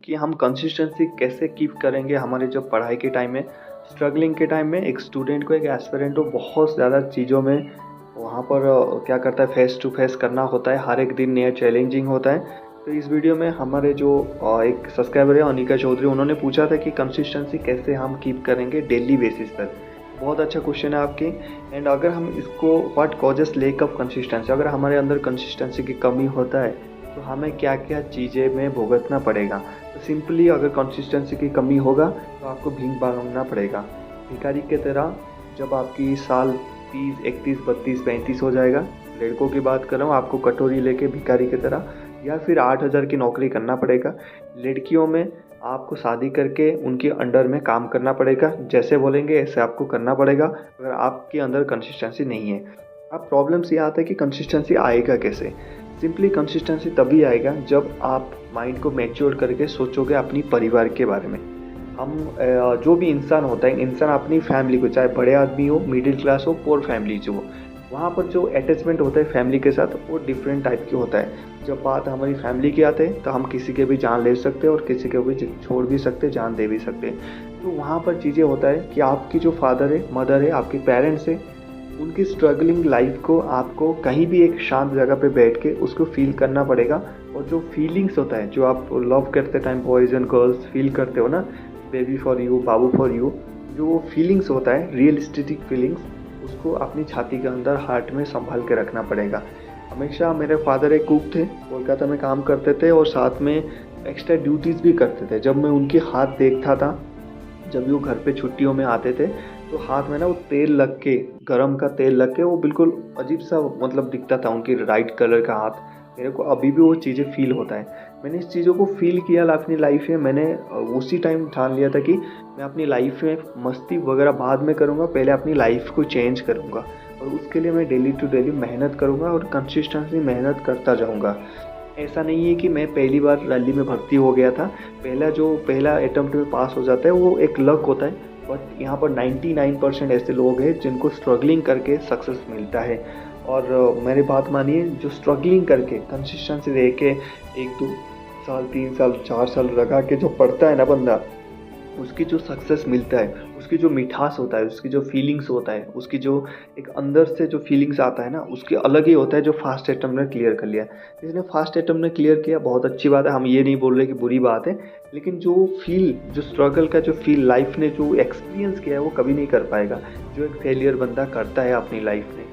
कि हम कंसिस्टेंसी कैसे कीप करेंगे हमारे जब पढ़ाई के टाइम में, स्ट्रगलिंग के टाइम में। एक स्टूडेंट को, एक एस्पिरेंट को बहुत ज़्यादा चीज़ों में वहाँ पर क्या करता है, फेस टू फेस करना होता है। हर एक दिन नया चैलेंजिंग होता है। तो इस वीडियो में हमारे जो एक सब्सक्राइबर है अनिका चौधरी, उन्होंने पूछा था कि कंसिस्टेंसी कैसे हम कीप करेंगे डेली बेसिस पर। बहुत अच्छा क्वेश्चन है आपकी। एंड अगर हम इसको what causes lake of consistency, अगर हमारे अंदर कंसिस्टेंसी की कमी होता है तो हमें क्या क्या चीज़ें में भुगतना पड़ेगा। तो सिंपली अगर कंसिस्टेंसी की कमी होगा तो आपको भीख मांगना पड़ेगा भिखारी की तरह। जब आपकी साल 30, 31, 32, 35 हो जाएगा, लड़कों की बात कर रहा हूँ, आपको कटोरी लेके भिखारी की तरह या फिर 8,000 की नौकरी करना पड़ेगा। लड़कियों में आपको शादी करके उनके अंडर में काम करना पड़ेगा, जैसे बोलेंगे ऐसे आपको करना पड़ेगा अगर आपके अंदर कंसिस्टेंसी नहीं है। अब प्रॉब्लम्स ये आता है कि कंसिस्टेंसी आएगा कैसे। सिंपली कंसिस्टेंसी तभी आएगा जब आप माइंड को मैच्योर करके सोचोगे अपनी परिवार के बारे में। हम जो भी इंसान होता है, इंसान अपनी फैमिली को, चाहे बड़े आदमी हो, मिडिल क्लास हो, पोर फैमिली जो हो, वहाँ पर जो अटैचमेंट होता है फैमिली के साथ वो डिफरेंट टाइप की होता है। जब बात हमारी फैमिली की आते हैं तो हम किसी के भी जान ले सकते हैं और किसी के भी छोड़ भी सकते हैं, जान दे भी सकते हैं। तो वहाँ पर चीज़ें होता है कि आपकी जो फादर है, मदर है, आपके पेरेंट्स है, उनकी स्ट्रगलिंग लाइफ को आपको कहीं भी एक शांत जगह पे बैठ के उसको फील करना पड़ेगा। और जो फीलिंग्स होता है, जो आप लव करते time boys and girls feel करते हो ना, baby for you, Babu for you, जो फीलिंग्स होता है रियलिस्टिक फीलिंग्स, उसको अपनी छाती के अंदर हार्ट में संभाल के रखना पड़ेगा हमेशा। मेरे फादर एक कुक थे, कोलकाता में काम करते थे और साथ में एक्स्ट्रा ड्यूटीज़ भी करते थे। जब मैं उनके हाथ देखता था, जब भी वो घर पे छुट्टियों में आते थे, तो हाथ में ना वो तेल लग के, गरम का तेल लग के, वो बिल्कुल अजीब सा मतलब दिखता था उनकी राइट कलर का हाथ। मेरे को अभी भी वो चीज़ें फील होता है। मैंने इस चीज़ों को फील किया अपनी लाइफ में। मैंने उसी टाइम ठान लिया था कि मैं अपनी लाइफ में मस्ती वगैरह बाद में करूँगा, पहले अपनी लाइफ को चेंज करूँगा। और उसके लिए मैं डेली टू डेली मेहनत करूँगा और कंसिस्टेंटली मेहनत करता जाऊँगा। ऐसा नहीं है कि मैं पहली बार रैली में भर्ती हो गया था, पहला अटेम्प्ट में पास हो जाता है वो एक लक होता है। बट यहाँ पर 99% ऐसे लोग हैं जिनको स्ट्रगलिंग करके सक्सेस मिलता है। और मेरी बात मानिए, जो स्ट्रगलिंग करके कंसिस्टेंसी रह के 1-2 साल, 3 साल, 4 साल लगा के जो पढ़ता है ना बंदा, उसकी जो सक्सेस मिलता है, उसकी जो मिठास होता है, उसकी जो फीलिंग्स होता है, उसकी जो एक अंदर से जो फीलिंग्स आता है ना, उसके अलग ही होता है जो फास्ट अटेम्प्ट में क्लियर कर लिया। जिसने फास्ट अटेम्प्ट में क्लियर किया बहुत अच्छी बात है, हम ये नहीं बोल रहे कि बुरी बात है, लेकिन जो स्ट्रगल का जो फील लाइफ ने जो एक्सपीरियंस किया है वो कभी नहीं कर पाएगा जो एक फेलियर बंदा करता है अपनी लाइफ में।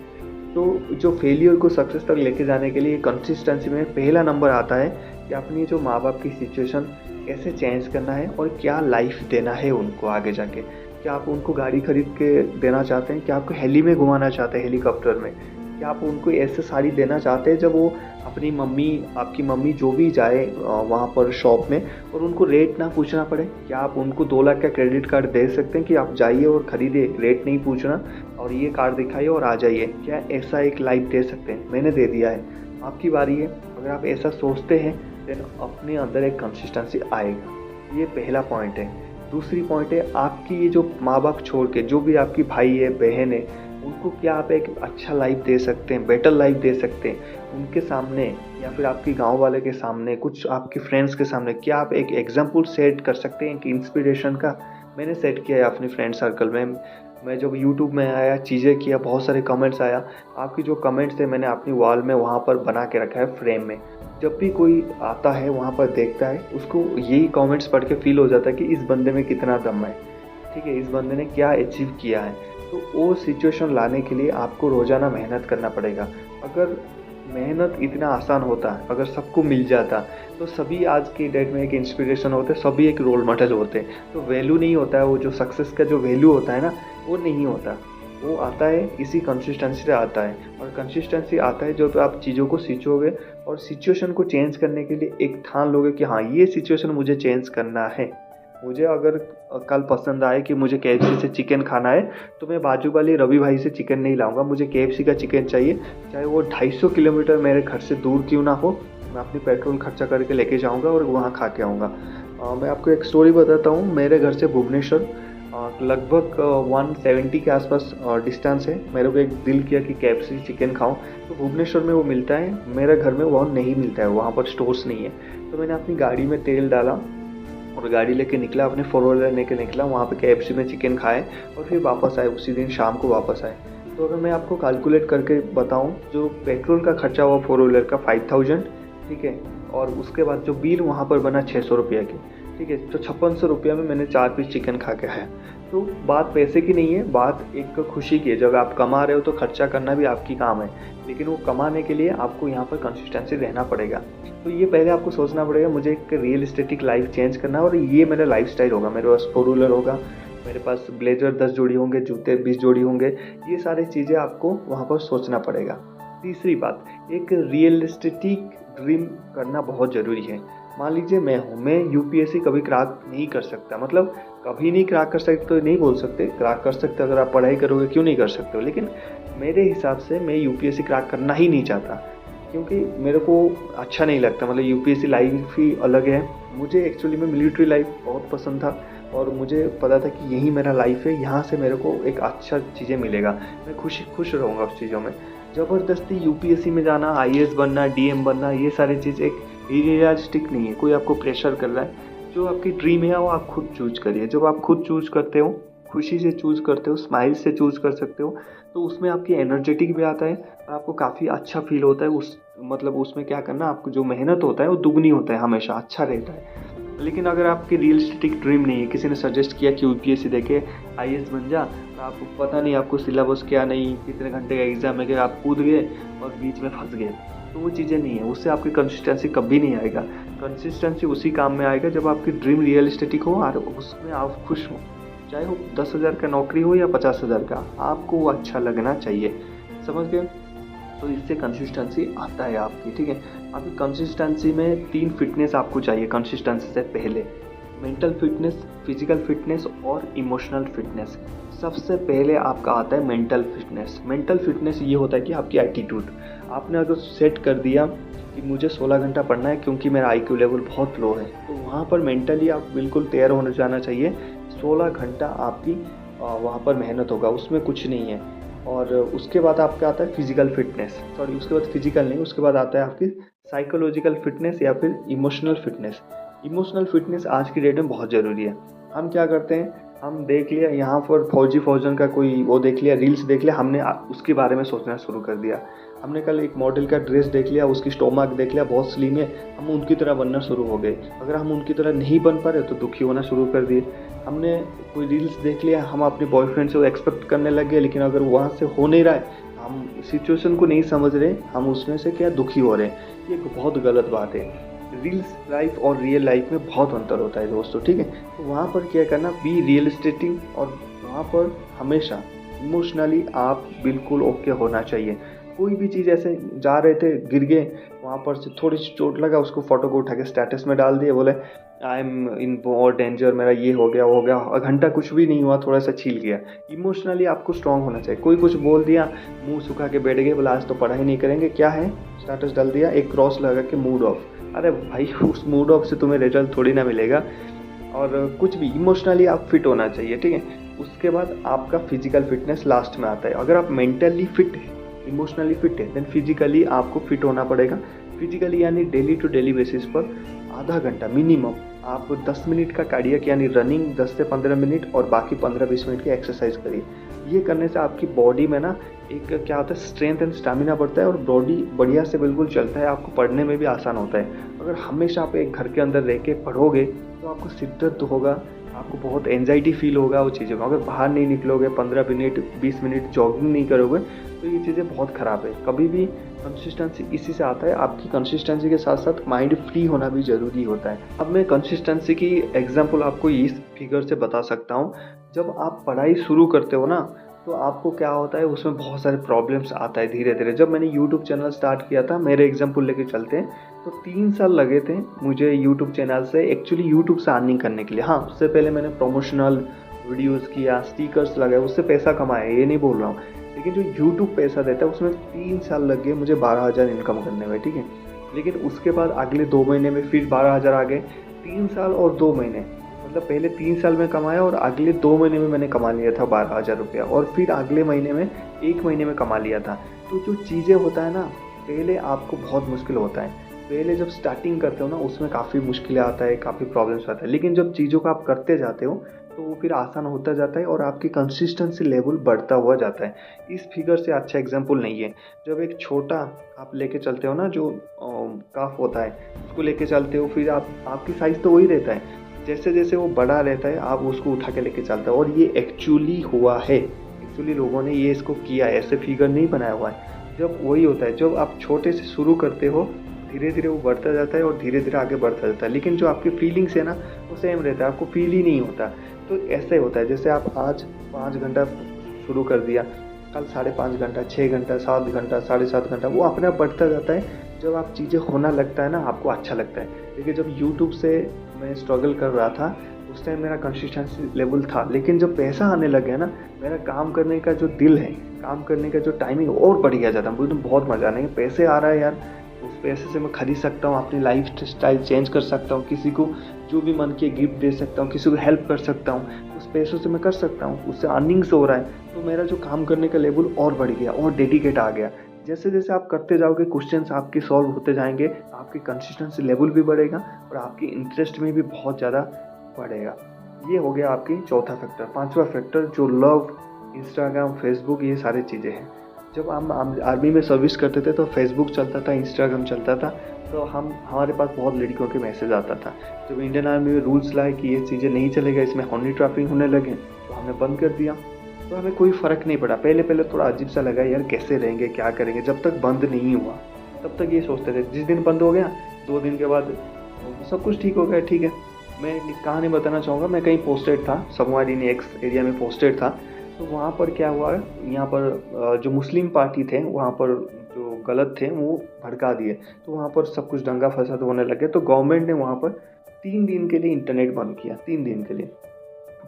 तो जो फेलियर को सक्सेस तक लेके जाने के लिए कंसिस्टेंसी में पहला नंबर आता है कि अपनी जो माँ बाप की सिचुएशन कैसे चेंज करना है और क्या लाइफ देना है उनको आगे जाके। क्या आप उनको गाड़ी खरीद के देना चाहते हैं? क्या आपको हेली में घुमाना चाहते हैं, हेलीकॉप्टर में? क्या आप उनको ऐसे साड़ी देना चाहते हैं जब वो अपनी मम्मी, आपकी मम्मी जो भी जाए वहाँ पर शॉप में और उनको रेट ना पूछना पड़े? क्या आप उनको 2 लाख का क्रेडिट कार्ड दे सकते हैं कि आप जाइए और ख़रीदिए, रेट नहीं पूछना और ये कार्ड दिखाइए और आ जाइए? क्या ऐसा एक लाइफ दे सकते हैं? मैंने दे दिया है, आपकी बारी है। अगर आप ऐसा सोचते हैं देन अपने अंदर एक कंसिस्टेंसी आएगा। ये पहला पॉइंट है। दूसरी पॉइंट है, आपकी ये जो माँ बाप छोड़ के जो भी आपकी भाई है, बहन है, उनको क्या आप एक अच्छा लाइफ दे सकते हैं, बेटर लाइफ दे सकते हैं उनके सामने, या फिर आपके गांव वाले के सामने, कुछ आपके फ्रेंड्स के सामने? क्या आप एक एग्जाम्पल सेट कर सकते हैं कि इंस्पिरेशन का? मैंने सेट किया है अपने फ्रेंड सर्कल में। मैं जब यूट्यूब में आया, चीज़ें किया, बहुत सारे कमेंट्स आया, आपकी जो कमेंट्स थे मैंने अपनी वॉल में वहाँ पर बना के रखा है फ्रेम में। जब भी कोई आता है वहाँ पर देखता है, उसको यही कमेंट्स पढ़ के फील हो जाता है कि इस बंदे में कितना दम है, ठीक है, इस बंदे ने क्या अचीव किया है। तो वो सिचुएशन लाने के लिए आपको रोज़ाना मेहनत करना पड़ेगा। अगर मेहनत इतना आसान होता, अगर सबको मिल जाता, तो सभी आज की डेट में एक इंस्पिरेशन होते, सभी एक रोल मॉडल होते। तो वैल्यू नहीं होता है, वो जो सक्सेस का जो वैल्यू होता है ना, वो नहीं होता। वो आता है इसी कंसिस्टेंसी से आता है। और कंसिस्टेंसी आता है जब आप चीज़ों को सींचोगे और सिचुएशन को चेंज करने के लिए एक ठान लोगे कि हाँ, ये सिचुएशन मुझे चेंज करना है। मुझे अगर कल पसंद आए कि मुझे KFC से चिकन खाना है, तो मैं बाजू वाले रवि भाई से चिकन नहीं लाऊंगा, मुझे KFC का चिकन चाहिए, चाहे वो 250 किलोमीटर मेरे घर से दूर क्यों ना हो। मैं अपनी पेट्रोल खर्चा करके लेके जाऊंगा और वहाँ खा के आऊँगा। मैं आपको एक स्टोरी बताता हूँ। मेरे घर से भुवनेश्वर लगभग 170 के आसपास डिस्टेंस है। मेरे को एक दिल किया कि KFC चिकन खाऊं, तो भुवनेश्वर में वो मिलता है, मेरे घर में वो नहीं मिलता है, वहाँ पर स्टोर्स नहीं है। तो मैंने अपनी गाड़ी में तेल डाला और गाड़ी लेके निकला, अपने फोर व्हीलर लेके निकला, वहाँ पे KFC में चिकन खाए और फिर वापस आए, उसी दिन शाम को वापस आए। तो अगर मैं आपको कैलकुलेट करके बताऊँ, जो पेट्रोल का खर्चा हुआ फोर व्हीलर का 5000, ठीक है, और उसके बाद जो बिल वहाँ पर बना 600 रुपये की, ठीक है, तो 5600 रुपये में मैंने 4 पीस चिकन खा के खाया। तो बात पैसे की नहीं है, बात एक खुशी की है। जब आप कमा रहे हो तो खर्चा करना भी आपकी काम है, लेकिन वो कमाने के लिए आपको यहाँ पर कंसिस्टेंसी रहना पड़ेगा। तो ये पहले आपको सोचना पड़ेगा, मुझे एक रियल एस्टेटिक लाइफ चेंज करना है और ये मेरा लाइफस्टाइल होगा। मेरे पास फोर व्हीलर होगा, मेरे पास ब्लेजर 10 जोड़ी होंगे, जूते 20 जोड़ी होंगे, ये सारी चीज़ें आपको वहाँ पर सोचना पड़ेगा। तीसरी बात, एक रियलिस्टिक ड्रीम करना बहुत ज़रूरी है। मान लीजिए मैं UPSC कभी क्रैक नहीं कर सकता, मतलब कभी नहीं क्रैक कर सकते तो नहीं बोल सकते, क्रैक कर सकते अगर आप पढ़ाई करोगे, क्यों नहीं कर सकते हो। लेकिन मेरे हिसाब से मैं UPSC क्रैक करना ही नहीं चाहता, क्योंकि मेरे को अच्छा नहीं लगता। मतलब UPSC लाइफ ही अलग है। मुझे एक्चुअली में मिलिट्री लाइफ बहुत पसंद था और मुझे पता था कि यही मेरा लाइफ है, यहाँ से मेरे को एक अच्छा चीज़ें मिलेगा, मैं खुश रहूँगा उस चीज़ों में। ज़बरदस्ती UPSC में जाना, IAS बनना, DM बनना, ये सारी चीज़ एक रियलिस्टिक नहीं है। कोई आपको प्रेशर कर रहा है। जो आपकी ड्रीम है वो आप खुद चूज करिए। जब आप खुद चूज करते हो, खुशी से चूज करते हो, स्माइल से चूज कर सकते हो, तो उसमें आपकी एनर्जेटिक भी आता है और आपको काफ़ी अच्छा फील होता है। उसमें क्या करना, आपको जो मेहनत होता है वो दुगनी होता है, हमेशा अच्छा रहता है। लेकिन अगर आपकी रियलिस्टिक ड्रीम नहीं है, किसी ने सजेस्ट किया कि UPSC देके IAS बन जा, तो आपको पता नहीं आपको सिलेबस क्या, नहीं कितने घंटे का एग्जाम है, कि आप कूद गए और बीच में फंस गए, तो वो चीज़ें नहीं है। उससे आपकी कंसिस्टेंसी कभी नहीं आएगा। कंसिस्टेंसी उसी काम में आएगा जब आपकी ड्रीम रियलिस्टिक हो और उसमें आप खुश हो, चाहे वो 10,000 का नौकरी हो या 50,000 का, आपको वो अच्छा लगना चाहिए। समझ गए? तो इससे कंसिस्टेंसी आता है आपकी, ठीक है। आपकी कंसिस्टेंसी में 3 फिटनेस आपको चाहिए कंसिस्टेंसी से पहले: मेंटल फिटनेस, फिजिकल फिटनेस और इमोशनल फिटनेस। सबसे पहले आपका आता है मेंटल फिटनेस। मेंटल फिटनेस ये होता है कि आपकी एटीट्यूड, आपने अगर सेट कर दिया कि मुझे 16 घंटा पढ़ना है क्योंकि मेरा IQ लेवल बहुत लो है, तो वहाँ पर मेंटली आप बिल्कुल तैयार होने जाना चाहिए। 16 घंटा आपकी वहाँ पर मेहनत होगा, उसमें कुछ नहीं है। और उसके बाद आपका आता है फिजिकल फिटनेस, उसके बाद फिजिकल नहीं, उसके बाद आता है आपकी साइकोलॉजिकल फिटनेस या फिर इमोशनल फिटनेस। इमोशनल फिटनेस आज की डेट में बहुत ज़रूरी है। हम क्या करते हैं, हम देख लिया यहाँ पर फौजन का कोई वो देख लिया, रील्स देख लिया, हमने उसके बारे में सोचना शुरू कर दिया। हमने कल एक मॉडल का ड्रेस देख लिया, उसकी स्टोमक देख लिया, बहुत स्लिम है, हम उनकी तरह बनना शुरू हो गए। अगर हम उनकी तरह नहीं बन पा रहे तो दुखी होना शुरू कर दिए। हमने कोई रील्स देख लिया, हम अपने बॉयफ्रेंड से वो एक्सपेक्ट करने लग गए, लेकिन अगर वहाँ से हो नहीं रहा है, हम सिचुएशन को नहीं समझ रहे, हम उसमें से क्या दुखी हो रहे हैं। ये एक बहुत गलत बात है। रील्स लाइफ और रियल लाइफ में बहुत अंतर होता है दोस्तों, ठीक है। तो वहाँ पर क्या करना, बी रियलिस्टिक, और वहाँ पर हमेशा इमोशनली आप बिल्कुल ओके होना चाहिए। कोई भी चीज़ ऐसे जा रहे थे, गिर गए, वहाँ पर से थोड़ी सी चोट लगा, उसको फोटो को उठा के स्टेटस में डाल दिए, बोले आई एम इन बहुत डेंजर, मेरा ये हो गया, घंटा कुछ भी नहीं हुआ, थोड़ा सा छील गया। इमोशनली आपको स्ट्रांग होना चाहिए। कोई कुछ बोल दिया, मुंह सुखा के बैठ गए, बोला आज तो पढ़ाई नहीं करेंगे, क्या है, स्टेटस डाल दिया, एक क्रॉस लगा के मूड ऑफ। अरे भाई, उस मूड ऑफ से तुम्हें रिजल्ट थोड़ी ना मिलेगा। और कुछ भी इमोशनली आप फिट होना चाहिए, ठीक है। उसके बाद आपका फिजिकल फिटनेस लास्ट में आता है। अगर आप मेंटली फिट है, इमोशनली फिट है, देन फिजिकली आपको फिट होना पड़ेगा। फिजिकली यानी डेली टू डेली बेसिस पर आधा घंटा मिनिमम आप 10 मिनट का कार्डियक यानी रनिंग 10 से 15 मिनट और बाकी 15-20 मिनट की एक्सरसाइज करिए। ये करने से आपकी बॉडी में ना एक क्या होता है, स्ट्रेंथ एंड स्टैमिना बढ़ता है और बॉडी बढ़िया से बिल्कुल चलता है, आपको पढ़ने में भी आसान होता है। अगर हमेशा आप एक घर के अंदर रह के पढ़ोगे तो आपको सिर दर्द होगा, आपको बहुत एंजाइटी फील होगा वो चीज़ों में। अगर बाहर नहीं निकलोगे, 15 मिनट 20 मिनट जॉगिंग नहीं करोगे, तो ये चीज़ें बहुत ख़राब है। कभी भी कंसिस्टेंसी इसी से आता है। आपकी कंसिस्टेंसी के साथ साथ माइंड फ्री होना भी ज़रूरी होता है। अब मैं कंसिस्टेंसी की एग्जांपल आपको इस फिगर से बता सकता हूँ। जब आप पढ़ाई शुरू करते हो ना, तो आपको क्या होता है, उसमें बहुत सारे प्रॉब्लम्स आता है धीरे धीरे। जब मैंने यूट्यूब चैनल स्टार्ट किया था, मेरे एग्जाम्पल लेके चलते हैं, तो 3 साल लगे थे मुझे यूट्यूब चैनल से एक्चुअली यूट्यूब से अर्निंग करने के लिए। हाँ, उससे पहले मैंने प्रमोशनल वीडियोस किया, स्टिकर्स लगाए, उससे पैसा कमाया, ये नहीं बोल रहा हूँ। लेकिन जो यूट्यूब पैसा देता है उसमें 3 साल लग गए मुझे 12,000 इनकम करने में, ठीक है। लेकिन उसके बाद अगले 2 महीने में फिर 12,000 आ गए। 3 साल और 2 महीने, मतलब पहले 3 साल में कमाया और अगले 2 महीने में मैंने कमा लिया था 12,000 रुपया, और फिर अगले महीने में 1 महीने में कमा लिया था। तो जो चीज़ें होता है ना, पहले आपको बहुत मुश्किल होता है, पहले जब स्टार्टिंग करते हो ना उसमें काफ़ी मुश्किलें आता है, काफ़ी प्रॉब्लम्स आता है, लेकिन जब चीज़ों को आप करते जाते हो तो वो फिर आसान होता जाता है और आपकी कंसिस्टेंसी लेवल बढ़ता हुआ जाता है। इस फिगर से अच्छा एग्जांपल नहीं है। जब एक छोटा आप लेके चलते हो ना, जो कफ होता है उसको लेके चलते हो, फिर आप आपकी साइज़ तो वही रहता है, जैसे जैसे वो बड़ा रहता है आप उसको उठा के लेके चलते हो। और ये एक्चुअली हुआ है, एक्चुअली लोगों ने ये इसको किया है, ऐसे फिगर नहीं बनाया हुआ है। जब वही होता है, जब आप छोटे से शुरू करते हो धीरे धीरे वो बढ़ता जाता है और धीरे धीरे आगे बढ़ता जाता है, लेकिन जो आपकी फीलिंग्स है ना वो सेम रहता है, आपको फील ही नहीं होता। तो ऐसे होता है, जैसे आप आज 5 घंटा शुरू कर दिया, कल 5.5 घंटा, 6 घंटा, 7 घंटा, 7.5 घंटा, वो अपने आप बढ़ता जाता है। जब आप चीज़ें होना लगता है ना आपको अच्छा लगता है। देखिए जब यूट्यूब से मैं स्ट्रगल कर रहा था उस टाइम मेरा कंसिस्टेंसी लेवल था, लेकिन जब पैसा आने लग गया ना, मेरा काम करने का जो दिल है, काम करने का जो टाइमिंग और बढ़ गया जाता है। मुझे तो बहुत मज़ा आने, पैसे आ रहा है यार, उस पैसे से मैं खरीद सकता हूँ, अपनी लाइफ स्टाइल चेंज कर सकता हूँ, किसी को जो भी मन किए गिफ्ट दे सकता हूँ, किसी को हेल्प कर सकता हूँ, उस पैसों से मैं कर सकता हूँ, उससे अर्निंग्स हो रहा है। तो मेरा जो काम करने का लेवल और बढ़ गया और डेडिकेट आ गया। जैसे जैसे आप करते जाओगे क्वेश्चंस आपके सॉल्व होते जाएंगे, आपकी कंसिस्टेंसी लेवल भी बढ़ेगा और आपकी इंटरेस्ट में भी बहुत ज़्यादा बढ़ेगा। ये हो गया आपकी चौथा फैक्टर। पांचवा फैक्टर जो लव, इंस्टाग्राम, फेसबुक, ये सारी चीज़ें हैं। जब हम आर्मी में सर्विस करते थे तो फेसबुक चलता था, इंस्टाग्राम चलता था, तो हमारे पास बहुत लड़कियों के मैसेज आता था। जब इंडियन आर्मी में रूल्स लाए कि ये चीज़ें नहीं चलेगा, इसमें हनी ट्रैपिंग होने लगे, तो हमने बंद कर दिया। तो हमें कोई फ़र्क नहीं पड़ा। पहले पहले थोड़ा अजीब सा लगा, यार कैसे रहेंगे, क्या करेंगे। जब तक बंद नहीं हुआ तब तक ये सोचते थे। जिस दिन बंद हो गया 2 दिन के बाद सब कुछ ठीक हो गया। ठीक है, मैं एक कहानी बताना चाहूँगा। मैं कहीं पोस्टेड था, समवार एक्स एरिया में पोस्टेड था। तो वहाँ पर क्या हुआ, यहाँ पर जो मुस्लिम पार्टी थे वहाँ पर जो गलत थे वो भड़का दिए, तो वहाँ पर सब कुछ दंगा फसाद होने लगे। तो गवर्नमेंट ने वहाँ पर 3 दिन के लिए इंटरनेट बंद किया, 3 दिन के लिए।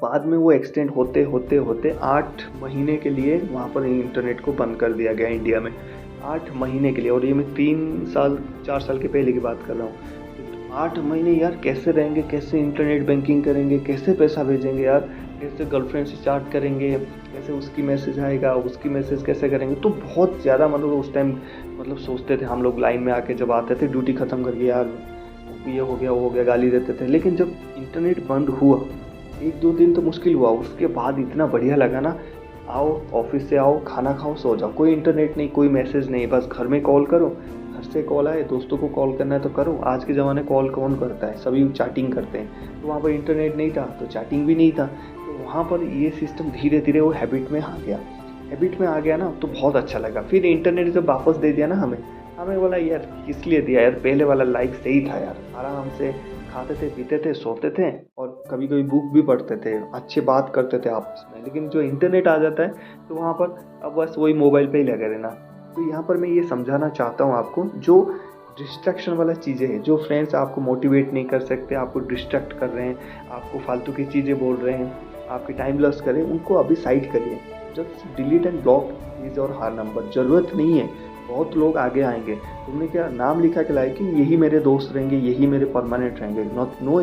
बाद में वो एक्सटेंड होते होते होते 8 महीने के लिए वहाँ पर इंटरनेट को बंद कर दिया गया इंडिया में, 8 महीने के लिए। और ये मैं 4 साल के पहले की बात कर रहा हूँ। 8 महीने यार कैसे रहेंगे, कैसे इंटरनेट बैंकिंग करेंगे, कैसे पैसा भेजेंगे यार, कैसे गर्लफ्रेंड से चैट करेंगे, कैसे उसकी मैसेज आएगा, उसकी मैसेज कैसे करेंगे। तो बहुत ज़्यादा मतलब उस टाइम मतलब सोचते थे हम लोग, लाइन में आके जब आते थे ड्यूटी ख़त्म करके, यार ये हो गया वो हो गया, गाली देते थे। लेकिन जब इंटरनेट बंद हुआ 1-2 दिन तो मुश्किल हुआ, उसके बाद इतना बढ़िया लगा ना। आओ ऑफिस से आओ, खाना खाओ, सो जाओ, कोई इंटरनेट नहीं, कोई मैसेज नहीं, बस घर में कॉल करो, घर से कॉल आए, दोस्तों को कॉल करना है तो करो। आज के ज़माने कॉल कौन करता है, सभी चैटिंग करते हैं। तो वहाँ पर इंटरनेट नहीं था तो चैटिंग भी नहीं था। तो वहाँ पर ये सिस्टम धीरे धीरे वो हैबिट में आ गया। हैबिट में आ गया ना तो बहुत अच्छा लगा। फिर इंटरनेट जब वापस दे दिया ना हमें बोला यार किस लिए दिया यार, पहले वाला लाइफ सही था यार, आराम से खाते थे, पीते थे, सोते थे और कभी कभी बुक भी पढ़ते थे, अच्छे बात करते थे आपस में। लेकिन जो इंटरनेट आ जाता है तो वहाँ पर अब बस वही मोबाइल पे ही लगे रहना। तो यहाँ पर मैं ये समझाना चाहता हूँ आपको, जो डिस्ट्रैक्शन वाला चीज़ें हैं, जो फ्रेंड्स आपको मोटिवेट नहीं कर सकते, आपको डिस्ट्रैक्ट कर रहे हैं, आपको फालतू की चीज़ें बोल रहे हैं, आपकी टाइम लॉस करें, उनको अभी साइड करिए। Just delete and block is और हर नंबर। ज़रूरत नहीं है, बहुत लोग आगे आएंगे। तुमने क्या नाम लिखा के लाए कि यही मेरे दोस्त रहेंगे, यही मेरे परमानेंट रहेंगे। No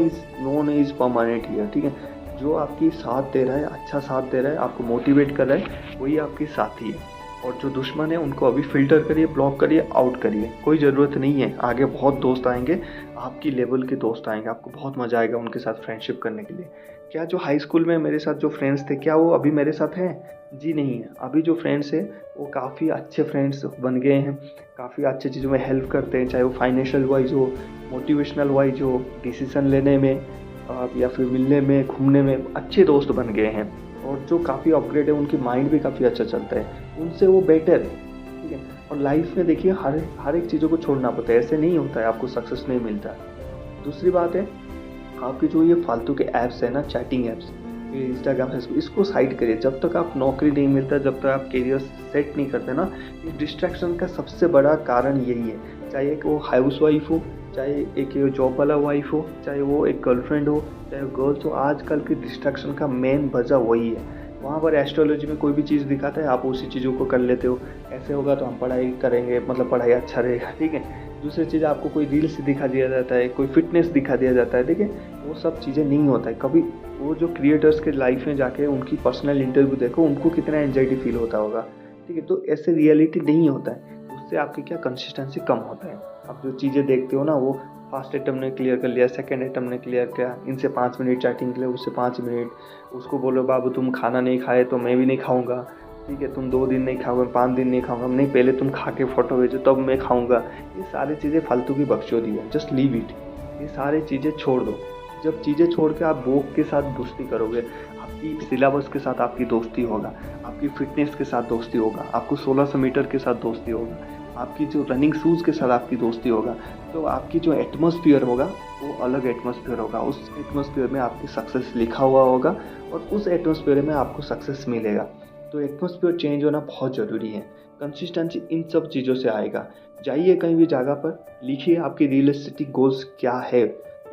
one is permanent here. ठीक है, जो आपकी साथ दे रहा है, अच्छा साथ दे रहा है, आपको मोटिवेट कर रहा है, वही आपकी साथी है। और जो दुश्मन है उनको अभी फ़िल्टर करिए, ब्लॉक करिए, आउट करिए। कोई ज़रूरत नहीं है, आगे बहुत दोस्त आएंगे, आपकी लेवल के दोस्त आएंगे, आपको बहुत मज़ा आएगा उनके साथ फ्रेंडशिप करने के लिए। क्या जो हाई स्कूल में मेरे साथ जो फ्रेंड्स थे क्या वो अभी मेरे साथ हैं? जी नहीं है। अभी जो फ्रेंड्स हैं वो काफ़ी अच्छे फ्रेंड्स बन गए हैं, काफ़ी अच्छी चीज़ों में हेल्प करते हैं, चाहे वो फाइनेंशियल वाइज हो, मोटिवेशनल वाइज हो, डिसीज़न लेने में या फिर मिलने में, घूमने में अच्छे दोस्त बन गए हैं। और जो काफ़ी अपग्रेड है उनकी माइंड भी काफ़ी अच्छा चलता है, उनसे वो बेटर है। ठीक है, और लाइफ में देखिए हर एक चीज़ों को छोड़ना पड़ता है, ऐसे नहीं होता है आपको सक्सेस नहीं मिलता। दूसरी बात है, आपके जो ये फालतू के ऐप्स है ना, चैटिंग ऐप्स, ये इंस्टाग्राम, फेसबुक, इसको साइड करिए। जब तक आप नौकरी नहीं मिलता, जब तक आप करियर सेट नहीं करते ना, ये डिस्ट्रैक्शन का सबसे बड़ा कारण यही है। चाहे एक वो हाउस वाइफ हो, चाहे एक जॉब वाला वाइफ हो, चाहे वो एक गर्लफ्रेंड हो, चाहे गर्ल्स हो, आजकल की डिस्ट्रैक्शन का मेन वजह वही है। वहाँ पर एस्ट्रोलॉजी में कोई भी चीज़ दिखाता है, आप उसी चीज़ों को कर लेते हो। ऐसे होगा तो हम पढ़ाई करेंगे, मतलब पढ़ाई अच्छा रहेगा। ठीक है, दूसरी चीज़ आपको कोई रील्स दिखा दिया जाता है, कोई फिटनेस दिखा दिया जाता है। देखिए वो सब चीज़ें नहीं होता है। कभी वो जो क्रिएटर्स के लाइफ में जाके उनकी पर्सनल इंटरव्यू देखो, उनको कितना एंजाइटी फील होता होगा। ठीक है, तो ऐसे रियलिटी नहीं होता है, उससे आपकी क्या कंसिस्टेंसी कम होता है। आप जो चीज़ें देखते हो ना वो फर्स्ट अटेम्प्ट ने क्लियर कर लिया, सेकंड अटेम्प्ट ने क्लियर किया, इनसे 5 मिनट चैटिंग के लिए, उससे 5 मिनट, उसको बोलो बाबू तुम खाना नहीं खाए तो मैं भी नहीं खाऊंगा, ठीक है, तुम 2 दिन नहीं खाओगे, 5 दिन नहीं खाऊंगा, नहीं पहले तुम खा के फोटो भेजो तब मैं खाऊंगा। ये सारी चीज़ें फालतू की बकचोदी है, जस्ट लीव इट। ये सारी चीज़ें छोड़ दो। जब चीज़ें छोड़ के आप बुक के साथ दोस्ती करोगे, आपकी सिलेबस के साथ आपकी दोस्ती होगा, आपकी फिटनेस के साथ दोस्ती होगा, आपको 1600 मीटर के साथ दोस्ती होगा, आपकी जो रनिंग शूज़ के साथ आपकी दोस्ती होगा, तो आपकी जो एटमॉस्फेयर होगा वो अलग एटमॉस्फेयर होगा। उस एटमॉस्फेयर में आपकी सक्सेस लिखा हुआ होगा और उस एटमॉस्फेयर में आपको सक्सेस मिलेगा। तो एटमॉस्फेयर चेंज होना बहुत ज़रूरी है। कंसिस्टेंसी इन सब चीज़ों से आएगा। जाइए कहीं भी जगह पर, लिखिए आपकी रियलिस्टिक गोल्स क्या है,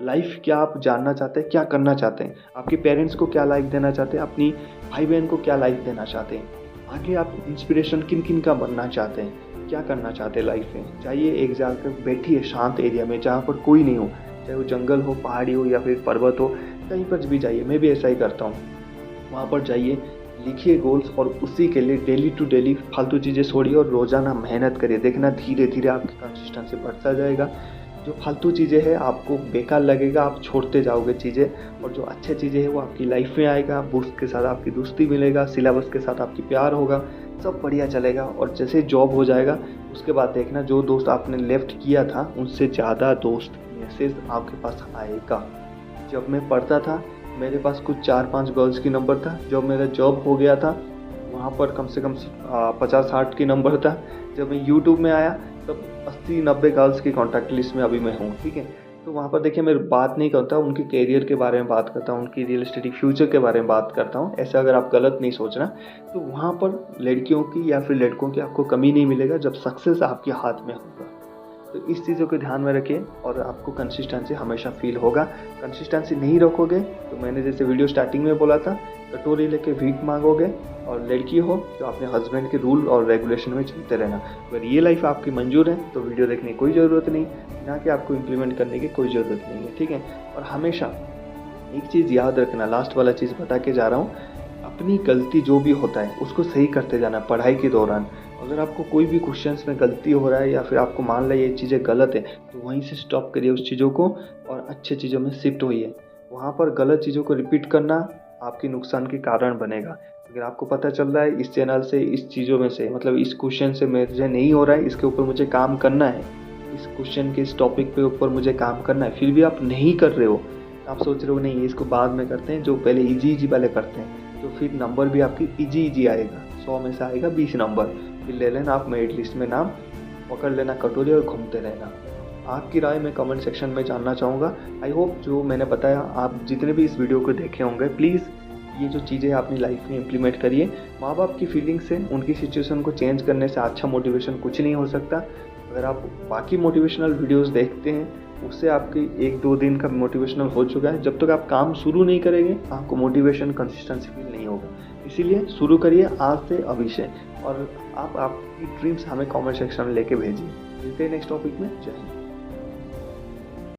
लाइफ क्या आप जानना चाहते हैं, क्या करना चाहते हैं, आपके पेरेंट्स को क्या लाइफ देना चाहते हैं, अपनी भाई बहन को क्या लाइफ देना चाहते हैं, आगे आप इंस्पिरेशन किन किन का बनना चाहते हैं, क्या करना चाहते हैं लाइफ में। जाइए एक जगह बैठिए शांत एरिया में जहाँ पर कोई नहीं हो, चाहे वो जंगल हो, पहाड़ी हो या फिर पर्वत हो, कहीं पर भी जाइए। मैं भी ऐसा ही करता हूँ। वहाँ पर जाइए, लिखिए गोल्स और उसी के लिए डेली टू डेली फालतू चीज़ें छोड़िए और रोज़ाना मेहनत करिए। देखना धीरे धीरे आपकी कंसिस्टेंसी बढ़ता जाएगा। जो फालतू चीज़ें हैं आपको बेकार लगेगा, आप छोड़ते जाओगे चीज़ें, और जो अच्छी चीज़ें हैं वो आपकी लाइफ में आएगा। बुक्स के साथ आपकी दोस्ती मिलेगा, सिलेबस के साथ आपकी प्यार होगा, सब बढ़िया चलेगा। और जैसे जॉब हो जाएगा उसके बाद देखना जो दोस्त आपने लेफ्ट किया था उनसे ज़्यादा दोस्त मैसेज आपके पास आएगा। जब मैं पढ़ता था मेरे पास कुछ 4-5 गर्ल्स की नंबर था। जब मेरा जॉब हो गया था वहाँ पर कम से कम 50-60 की नंबर था। जब मैं यूट्यूब में आया तब 80-90 गर्ल्स की कॉन्टैक्ट लिस्ट में अभी मैं हूँ, ठीक है। तो वहाँ पर देखिए मैं बात नहीं करता, उनके करियर के बारे में बात करता हूँ, उनकी रियलिस्टिक फ्यूचर के बारे में बात करता हूँ। ऐसा अगर आप गलत नहीं सोचना, तो वहाँ पर लड़कियों की या फिर लड़कों की आपको कमी नहीं मिलेगा जब सक्सेस आपके हाथ में होगा। तो इस चीज़ों को ध्यान में रखिए और आपको कंसिस्टेंसी हमेशा फील होगा। कंसिस्टेंसी नहीं रखोगे तो मैंने जैसे वीडियो स्टार्टिंग में बोला था, कटोरी लेके भीख मांगोगे, और लड़की हो तो अपने हस्बैंड के रूल और रेगुलेशन में चलते रहना। अगर ये लाइफ आपकी मंजूर है तो वीडियो देखने की कोई ज़रूरत नहीं, ना कि आपको इम्प्लीमेंट करने की कोई ज़रूरत नहीं है, ठीक है। और हमेशा एक चीज़ याद रखना, लास्ट वाला चीज़ बता के जा रहा हूँ, अपनी गलती जो भी होता है उसको सही करते जाना पढ़ाई के दौरान। अगर आपको कोई भी क्वेश्चंस में गलती हो रहा है या फिर आपको मान लिया ये चीज़ें गलत है तो वहीं से स्टॉप करिए उस चीज़ों को और अच्छे चीज़ों में शिफ्ट होइए। वहाँ पर गलत चीज़ों को रिपीट करना आपके नुकसान के कारण बनेगा। अगर आपको पता चल रहा है इस चैनल से, इस चीज़ों में से, मतलब इस क्वेश्चन से मुझे नहीं हो रहा है, इसके ऊपर मुझे काम करना है, इस क्वेश्चन के इस टॉपिक पे ऊपर मुझे काम करना है, फिर भी आप नहीं कर रहे हो, आप सोच रहे हो नहीं इसको बाद में करते हैं, जो पहले इजी पहले करते हैं, तो फिर नंबर भी आपकी इजी आएगा, 100 में से आएगा 20 नंबर। फिर ले लेना आप मेरिट लिस्ट में नाम, पकड़ लेना कटोरी और घूमते रहना। आपकी राय मैं कमेंट सेक्शन में जानना चाहूँगा। आई होप जो मैंने बताया आप जितने भी इस वीडियो को देखे होंगे, प्लीज़ ये जो चीज़ें अपनी लाइफ में इम्प्लीमेंट करिए। माँ बाप की फीलिंग्स से, उनकी सिचुएशन को चेंज करने से अच्छा मोटिवेशन कुछ नहीं हो सकता। अगर आप बाकी मोटिवेशनल वीडियोस देखते हैं उससे आपकी 1-2 दिन का मोटिवेशनल हो चुका है, जब तक आप काम शुरू नहीं करेंगे आपको मोटिवेशन कंसिस्टेंसी फील नहीं होगा। इसीलिए शुरू करिए आज से, अभी से, और आप आपकी ड्रीम्स हमें कमेंट सेक्शन में लेके भेजिए। मिलते हैं नेक्स्ट टॉपिक में। जय हिंद।